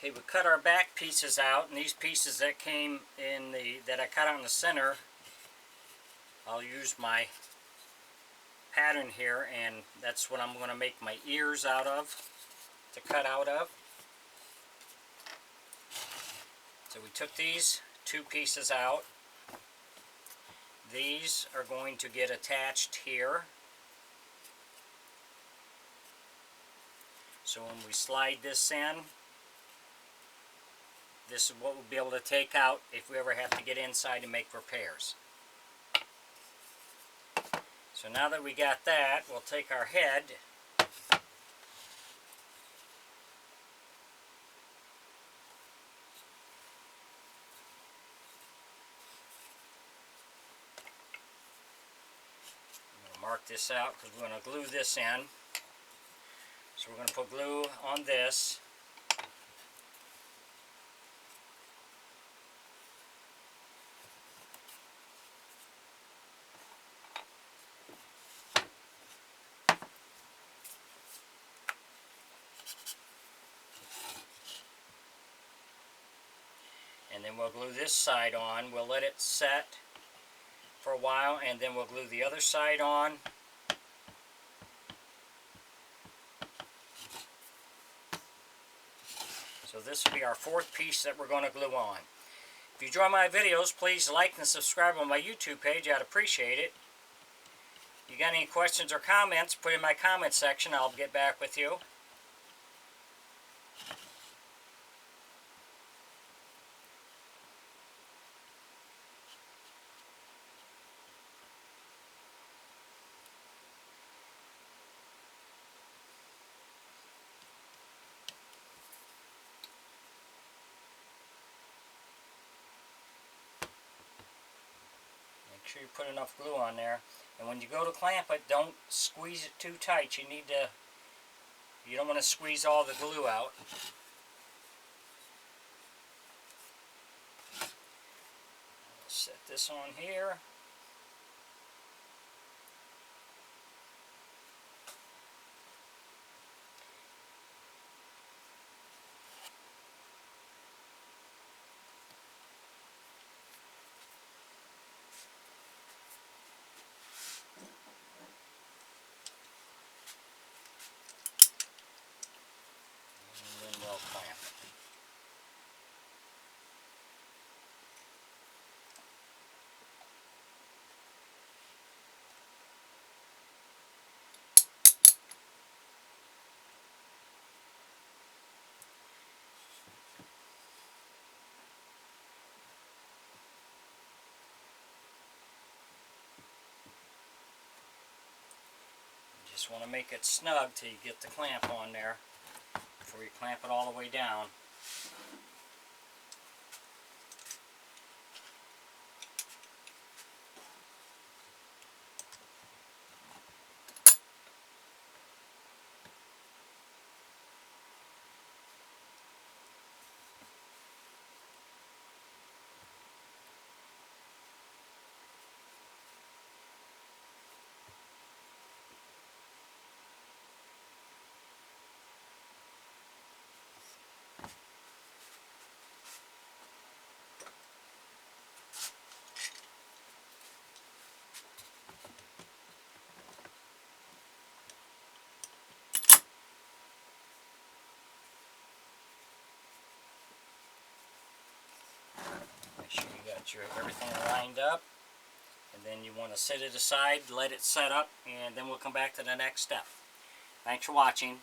Okay, we cut our back pieces out, and these pieces that came in that I cut out in the center, I'll use my pattern here, and that's what I'm going to make my ears out of, to cut out of. So we took these two pieces out. These are going to get attached here. So when we slide this in, this is what we'll be able to take out if we ever have to get inside and make repairs. So now that we got that, we'll take our head mark this out because we're going to glue this in. So we're going to put glue on this. And then we'll glue this side on. We'll let it set for a while, and then we'll glue the other side on. So this will be our fourth piece that we're going to glue on. If you enjoy my videos, please like and subscribe on my YouTube page. I'd appreciate it. If you got any questions or comments, put in my comment section. I'll get back with you. Make sure you put enough glue on there. And when you go to clamp it, don't squeeze it too tight. You don't want to squeeze all the glue out. Set this on here. Just want to make it snug till you get the clamp on there before you clamp it all the way down. Make sure you got everything lined up, and then you want to set it aside, let it set up, and then we'll come back to the next step. Thanks for watching.